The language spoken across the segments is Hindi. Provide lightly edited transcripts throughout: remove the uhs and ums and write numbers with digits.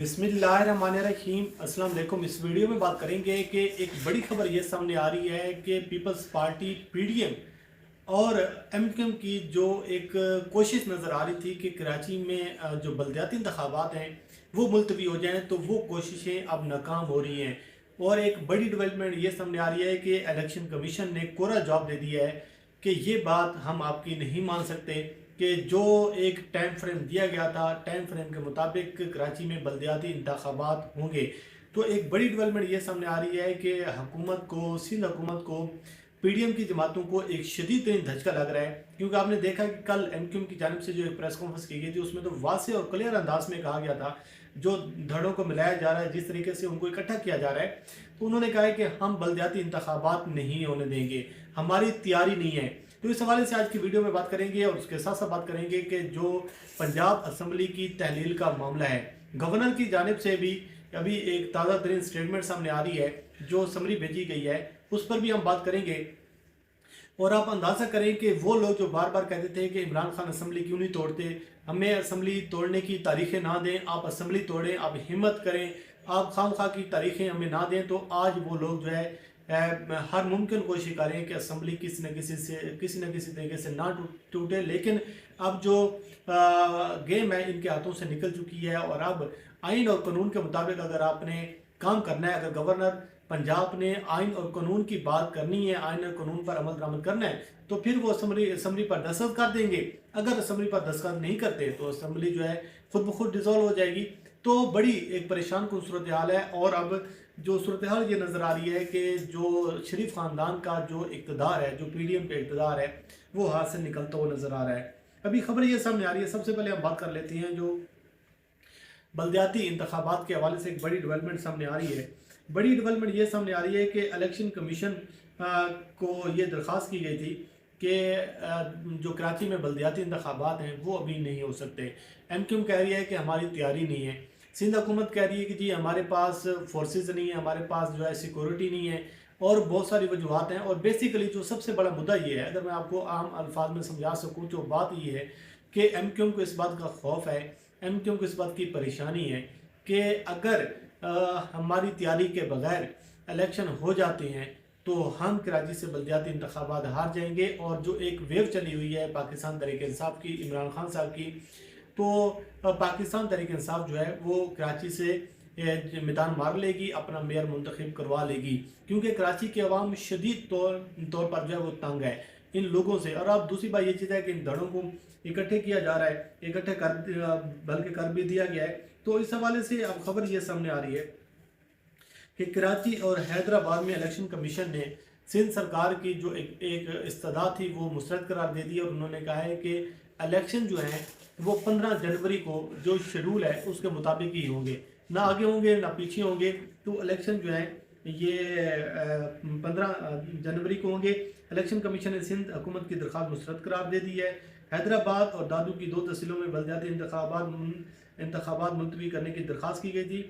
बिस्मिल्लाहिर्रहमानिर्रहीम अस्सलाम वालेकुम। इस वीडियो में बात करेंगे कि एक बड़ी खबर ये सामने आ रही है कि पीपल्स पार्टी पीडीएम और एमक्यूएम की जो एक कोशिश नज़र आ रही थी कि कराची में जो बलदियाती इंतखाबात हैं वो मुलतवी हो जाएं, तो वो कोशिशें अब नाकाम हो रही हैं। और एक बड़ी डेवलपमेंट ये सामने आ रही है कि इलेक्शन कमीशन ने कोरा जवाब दे दिया है कि ये बात हम आपकी नहीं मान सकते कि जो एक टाइम फ्रेम दिया गया था, टाइम फ्रेम के मुताबिक कराची में बलदियाती इंतखाबात होंगे। तो एक बड़ी डेवलपमेंट ये सामने आ रही है कि हुकूमत को, सिंध हुकूमत को, पीडीएम की जमातों को एक शदीद तरीन धचका लग रहा है। क्योंकि आपने देखा कि कल एमक्यूएम की जानिब से जो एक प्रेस कॉन्फ्रेंस की गई थी उसमें तो वासे और क्लियर अंदाज में कहा गया था, जो धड़ों को मिलाया जा रहा है, जिस तरीके से उनको इकट्ठा किया जा रहा है, तो उन्होंने कहा है कि हम बलदियाती इंतखाबात नहीं होने देंगे, हमारी तैयारी नहीं है। तो इस हवाले से आज की वीडियो में बात करेंगे और उसके साथ साथ बात करेंगे कि जो पंजाब असम्बली की तहलील का मामला है, गवर्नर की जानिब से भी अभी एक ताज़ा तरीन स्टेटमेंट सामने आ रही है जो समरी भेजी गई है, उस पर भी हम बात करेंगे। और आप अंदाज़ा करें कि वो लोग जो बार बार कहते थे कि इमरान खान असम्बली क्यों नहीं तोड़ते, हमें असम्बली तोड़ने की तारीखें ना दें, आप असम्बली तोड़ें, आप हिम्मत करें, आप खामखा की तारीखें हमें ना दें, तो आज वो लोग जो है हर मुमकिन कोशिश करें कि असम्बली किसी न किसी तरीके से ना टूटे। लेकिन अब जो गेम है इनके हाथों से निकल चुकी है और अब आइन और कानून के मुताबिक अगर आपने काम करना है, अगर गवर्नर पंजाब ने आइन और कानून की बात करनी है, आइन और कानून पर अमल दरामद करना है, तो फिर वो असम्बली पर दस्तखत कर देंगे। अगर असम्बली पर दस्तखत नहीं करते तो असम्बली जो है खुद ब खुद डिसॉल्व हो जाएगी। तो बड़ी एक परेशान कुन सूरत हाल है। और अब जो सूरत हाल ये नज़र आ रही है कि जो शरीफ ख़ानदान का जो इक़्तिदार है, जो पीडीएम का इक़्तिदार है, वो हाथ से निकलता हुआ नज़र आ रहा है। अभी खबर ये सामने आ रही है, सबसे पहले हम बात कर लेते हैं जो बलदियाती इंतखाबात के हवाले से एक बड़ी डेवलपमेंट सामने आ रही है। बड़ी डेवलपमेंट ये सामने आ रही है कि इलेक्शन कमीशन को ये दरख्वास्त की गई थी कि जो कराची में बलदियाती इंतखाबात हैं वो अभी नहीं हो सकते। एमक्यूएम कह रही है कि हमारी तैयारी नहीं है, सिंध हुकूमत कह रही है कि जी हमारे पास फोर्सेस नहीं है, हमारे पास जो है सिक्योरिटी नहीं है, और बहुत सारी वजूहत हैं। और बेसिकली जो सबसे बड़ा मुद्दा ये है, अगर मैं आपको आम अल्फाज में समझा सकूँ, तो बात ये है कि एमक्यूएम को इस बात का खौफ है, एमक्यूएम को इस बात की परेशानी है कि अगर हमारी तैयारी के बगैर इलेक्शन हो जाते हैं तो हम कराची से बलदियाती इंतखाबात हार जाएंगे। और जो एक वेव चली हुई है पाकिस्तान तहरीक इंसाफ की, इमरान खान साहब की, तो पाकिस्तान तहरीक इंसाफ जो है वो कराची से मैदान मार लेगी, अपना मेयर मुंतखब करवा लेगी। क्योंकि कराची के अवाम शदीद तौर पर जो है वो तंग है इन लोगों से। और अब दूसरी बात ये चीज़ है कि इन धड़ों को इकट्ठे किया जा रहा है, इकट्ठे कर बल्कि कर भी दिया गया है। तो इस हवाले से अब खबर ये सामने आ रही है कि कराची और हैदराबाद में इलेक्शन कमीशन ने सिंध सरकार की जो एक इस्तदा थी वो मुस्तरद करार दे दी। और उन्होंने कहा है कि इलेक्शन जो है वो 15 जनवरी को जो शेड्यूल है उसके मुताबिक ही होंगे, ना आगे होंगे ना पीछे होंगे। तो इलेक्शन जो है ये 15 जनवरी को होंगे। इलेक्शन कमीशन ने सिंध हुकूमत की दरख्वास्त मुस्तरद करार दे दी है। हैदराबाद और दादू की 2 तहसीलों में बलदियाती इंतखाबात मुलतवी करने की दरख्वास्त की गई थी।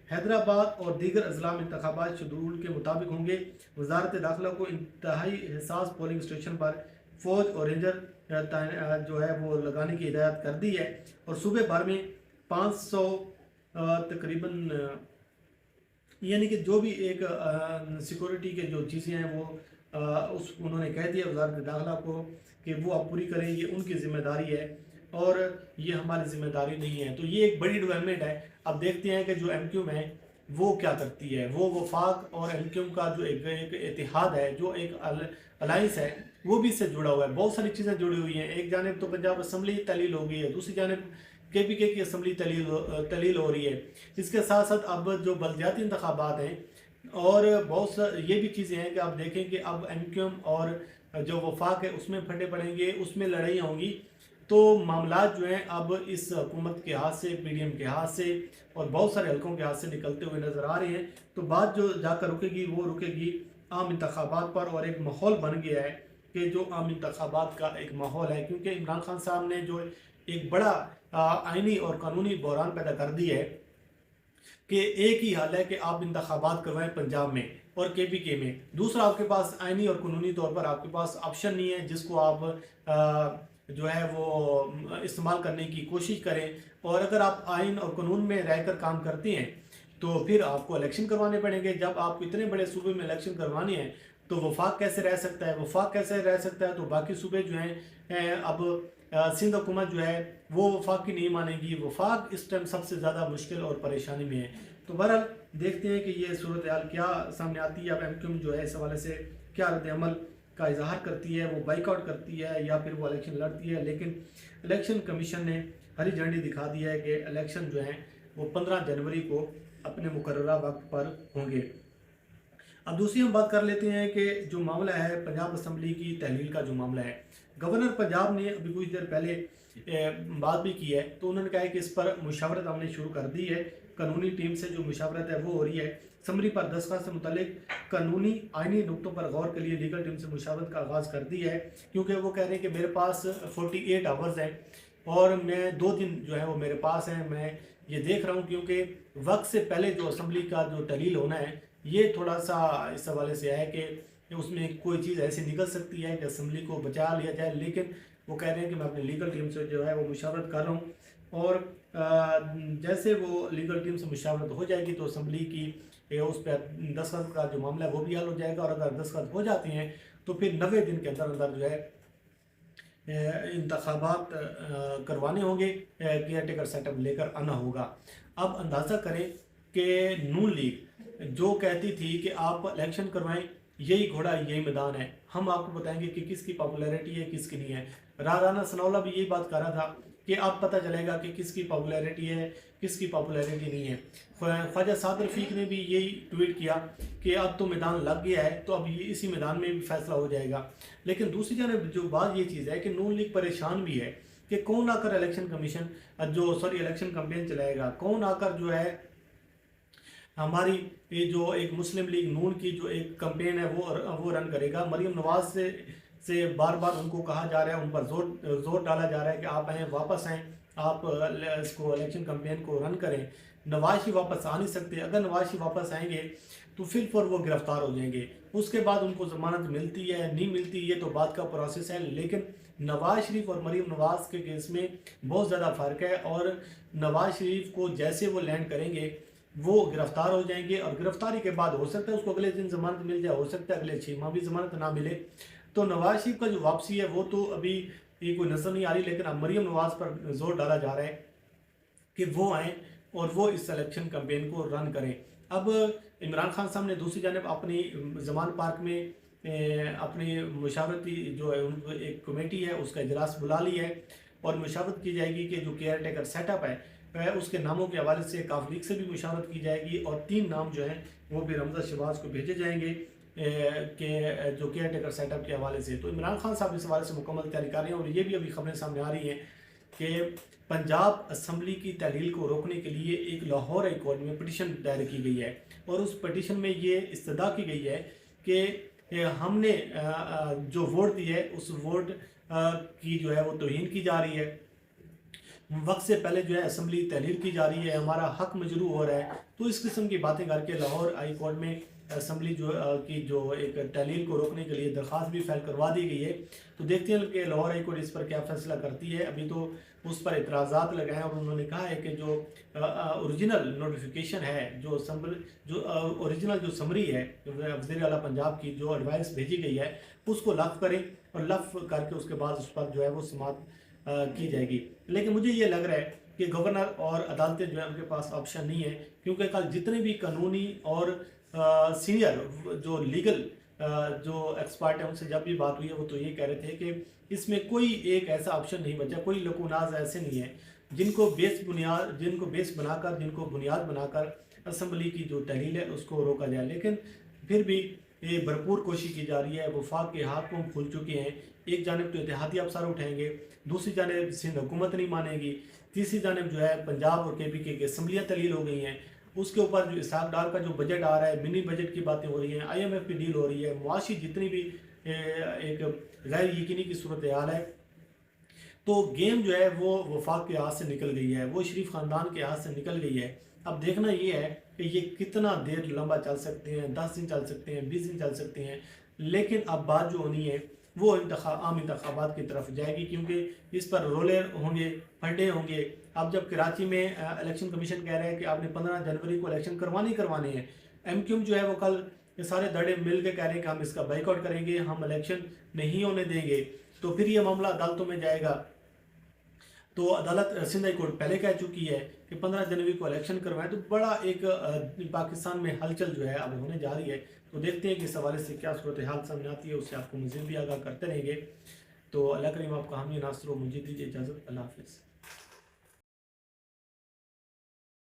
हैदराबाद और दीगर अजला में इंतखाबात शेड्यूल के मुताबिक होंगे। वजारत दाखिला को इंतहाई हिसास पोलिंग स्टेशन पर फौज और रेंजर जो है वो लगाने की हिदायत कर दी है। और सूबे भर में 500 तकरीबन, यानी कि जो भी एक सिक्योरिटी के जो चीज़ें हैं वो उस उन्होंने कह दिया वजारत दाखिला को कि वो आप पूरी करें, ये उनकी जिम्मेदारी है और ये हमारी जिम्मेदारी नहीं है। तो ये एक बड़ी डेवलपमेंट है। अब देखते हैं कि जो एमक्यूएम है वो क्या करती है। वो वफाक और एमक्यूएम का जो एक इतिहाद है, जो एक अलाइंस है, वो भी इससे जुड़ा हुआ है। बहुत सारी चीज़ें जुड़ी हुई हैं। एक जानिब तो पंजाब असम्बली तहलील हो गई है, दूसरी जानिब केपीके की असम्बली तहलील हो रही है। इसके साथ साथ अब जो बलदियाती इंतखाबात हैं और बहुत ये भी चीज़ें हैं कि आप देखें कि अब एमक्यूएम और जो वफाक है उसमें फटे पड़ेंगे, उसमें लड़ाइयाँ होंगी। तो मामला जो हैं अब इस हुकूमत के हाथ से, पीडीएम के हाथ से और बहुत सारे हल्कों के हाथ से निकलते हुए नज़र आ रहे हैं। तो बात जो जाकर रुकेगी वो रुकेगी आम इंतखाबात पर। और एक माहौल बन गया है कि जो आम इंतखाबात का एक माहौल है, क्योंकि इमरान खान साहब ने जो एक बड़ा आइनी और कानूनी बहरान पैदा कर दिया है कि एक ही हाल है कि आप इंतखाबात करवाएं पंजाब में और केपीके में, दूसरा आपके पास आइनी और कानूनी तौर पर आपके पास ऑप्शन नहीं है जिसको आप जो है वो इस्तेमाल करने की कोशिश करें। और अगर आप आइन और कानून में रहकर काम करते हैं तो फिर आपको इलेक्शन करवाने पड़ेंगे। जब आप इतने बड़े सूबे में इलेक्शन करवानी है तो वफाक कैसे रह सकता है, वफाक कैसे रह सकता है, तो बाकी सूबे जो हैं अब सिंध हुकूमत जो है वो वफाक की नहीं मानेगी। वफाक इस टाइम सबसे ज़्यादा मुश्किल और परेशानी में है। तो बहरहाल देखते हैं कि ये सूरत हाल क्या सामने आती है। अब एमक्यूएम जो है इस हवाले से क्या रद्द-ए-अमल का इजहार करती है, वो बाइकआउट करती है या फिर वो इलेक्शन लड़ती है। लेकिन इलेक्शन कमीशन ने हरी झंडी दिखा दी है कि इलेक्शन जो है वो 15 जनवरी को अपने मुकर्ररा वक्त पर होंगे। अब दूसरी हम बात कर लेते हैं कि जो मामला है पंजाब असम्बली की तहलील का जो मामला है, गवर्नर पंजाब ने अभी कुछ देर पहले बात भी की है। तो उन्होंने कहा है कि इस पर मुशावरत हमने शुरू कर दी है, कानूनी टीम से जो मुशावरत है वो हो रही है। समरी पर दस्तखत से मुतल्लिक कानूनी आइनी नुक्तों पर गौर के लिए लीगल टीम से मुशावरत का आगाज़ कर दी है, क्योंकि वो कह रहे हैं कि मेरे पास 48 आवर्स हैं और मैं 2 दिन जो है वो मेरे पास हैं। मैं ये देख रहा हूँ क्योंकि वक्त से पहले जो असम्बली का जो तहलील होना है ये थोड़ा सा इस हवाले से है कि उसमें कोई चीज़ ऐसी निकल सकती है कि असम्बली को बचा लिया जाए। लेकिन वो कह रहे हैं कि मैं अपनी लीगल टीम से जो है वो मुशावरत कर रहा हूँ और जैसे वो लीगल टीम से मुशावरत हो जाएगी तो असम्बली की उस पर दस्तखत का जो मामला है वो भी हल हो जाएगा। और अगर दस्तखत हो जाते हैं तो फिर 90 दिन के अंदर अंदर जो है इंतखाबात करवाने होंगे, केयर टेकर सेटअप लेकर आना होगा। अब अंदाज़ा करें कि नून लीग जो कहती थी कि आप इलेक्शन करवाएं, यही घोड़ा यही मैदान है, हम आपको बताएंगे कि किसकी पॉपुलैरिटी है किसकी नहीं है। राना सनाउल्लाह भी यही बात कर रहा था कि अब पता चलेगा कि किसकी पॉपुलैरिटी है किसकी पॉपुलैरिटी नहीं है। ख्वाजा साद रफ़ीक ने भी यही ट्वीट किया कि अब तो मैदान लग गया है, तो अब ये इसी मैदान में भी फैसला हो जाएगा। लेकिन दूसरी जानब जो बात ये चीज़ है कि नून लीग परेशान भी है कि कौन आकर इलेक्शन कमीशन इलेक्शन कैंपेन चलाएगा, कौन आकर जो है हमारी ये जो एक मुस्लिम लीग नून की जो एक कैंपेन है वो रन करेगा। मरीम नवाज से बार बार उनको कहा जा रहा है, उन पर जोर डाला जा रहा है कि आप आएँ, वापस आएँ, आप इसको इलेक्शन कैंपेन को रन करें। नवाज शरीफ वापस आ नहीं सकते, अगर नवाज शरीफ वापस आएंगे तो फिर वो गिरफ्तार हो जाएंगे। उसके बाद उनको ज़मानत मिलती है नहीं मिलती ये तो बात का प्रोसेस है। लेकिन नवाज शरीफ और मरीम नवाज के केस में बहुत ज़्यादा फ़र्क है और नवाज शरीफ को जैसे वो लैंड करेंगे वो गिरफ्तार हो जाएंगे और गिरफ्तारी के बाद हो सकता है उसको अगले दिन ज़मानत मिल जाए, हो सकता है अगले 6 माह भी ज़मानत ना मिले। तो नवाज शरीफ का जो वापसी है वो तो अभी ये कोई नज़र नहीं आ रही। लेकिन अब मरीम नवाज पर जोर डाला जा रहा है कि वो आएँ और वो इस इलेक्शन कैंपेन को रन करें। अब इमरान खान साहब ने दूसरी जानब अपनी जमान पार्क में अपनी मुशावरती जो है एक कमेटी है उसका इजलास बुला लिया है और मुशावरत की जाएगी कि जो केयर टेकर सेटअप है उसके नामों के हवाले से काफ लीग से भी मुशावरत की जाएगी और 3 नाम जो हैं वो भी रमज़ा शहबाज को भेजे जाएंगे कि जो केयर टेकर सेटअप के हवाले से। तो इमरान खान साहब इस हवाले से मुकम्मल तैयारी कर रहे हैं और ये भी अभी खबरें सामने आ रही हैं कि पंजाब असम्बली की तहलील को रोकने के लिए एक लाहौर हाई कोर्ट में पटिशन दायर की गई है और उस पटिशन में ये इस्तदा की गई है कि हमने जो वोट दिया है उस वोट की जो है वो तौहीन की जा रही है, वक्त से पहले जो है असम्बली तहलील की जा रही है, हमारा हक मजरू हो रहा है। तो इस किस्म की बातें करके लाहौर हाई कोर्ट में असम्बली की जो एक तहलील को रोकने के लिए दरख्वास्त भी फाइल करवा दी गई है। तो देखते हैं कि लाहौर हाई कोर्ट इस पर क्या फ़ैसला करती है। अभी तो उस पर इतराज़ात लगाए और उन्होंने कहा है कि जो ओरिजिनल नोटिफिकेशन है जो ओरिजिनल जो समरी है वज़ीर आला पंजाब की जो एडवाइस भेजी गई है उसको लफ़ करें और लफ़ करके उसके बाद उस पर जो है वो समात की जाएगी। लेकिन मुझे ये लग रहा है कि गवर्नर और अदालतें जो है उनके पास ऑप्शन नहीं है, क्योंकि कल जितने भी कानूनी और सीनियर जो लीगल जो एक्सपर्ट है उनसे जब भी बात हुई है वो तो ये कह रहे थे कि इसमें कोई एक ऐसा ऑप्शन नहीं बचा, कोई लकूनाज ऐसे नहीं है जिनको बेस बनाकर जिनको बुनियाद बनाकर असम्बली की जो तहलील है उसको रोका जाए। लेकिन फिर भी ये भरपूर कोशिश की जा रही है। वफाक के हाथ पांव खुल चुके हैं, एक जानब तो इत्तेहादी अफसर उठाएंगे, दूसरी जानब सिंध हुकूमत नहीं मानेगी, तीसरी जानब जो है पंजाब और KPK की असम्बलियाँ तहलील हो गई हैं। उसके ऊपर जो इसहाक डार का जो बजट आ रहा है, मिनी बजट की बातें हो रही हैं, IMF की डील हो रही है, मुआशी जितनी भी एक गैर यकीनी की सूरत हाल है। तो गेम जो है वो वफाक के हाथ से निकल गई है, वो शरीफ ख़ानदान के हाथ से निकल गई है। अब देखना ये है कि ये कितना देर लंबा चल सकते हैं, 10 दिन चल सकते हैं, 20 दिन चल सकते हैं। लेकिन अब बात जो होनी है वो आम इंतखाबात की तरफ जाएगी, क्योंकि इस पर रोले होंगे, फंडे होंगे। अब जब कराची में इलेक्शन कमीशन कह रहा है कि आपने 15 जनवरी को इलेक्शन करवाने हैं, MQM जो है वो कल ये सारे धड़े मिल के कह रहे हैं कि हम इसका बाइकआउट करेंगे, हम इलेक्शन नहीं होने देंगे, तो फिर ये मामला अदालतों में जाएगा। तो अदालत सिंध हाई कोर्ट पहले कह चुकी है कि 15 जनवरी को इलेक्शन करवाएं, तो बड़ा एक पाकिस्तान में हलचल जो है अब होने जा रही है। तो देखते हैं कि इस हवाले से क्या सूरत हाल सामने आती है, उससे आपको मज़ीद भी आगाह करते रहेंगे। तो अल्लाह करीम आपका हामी नासर मुझे दीजिए इजाज़त। अल्लाह हाफिज़।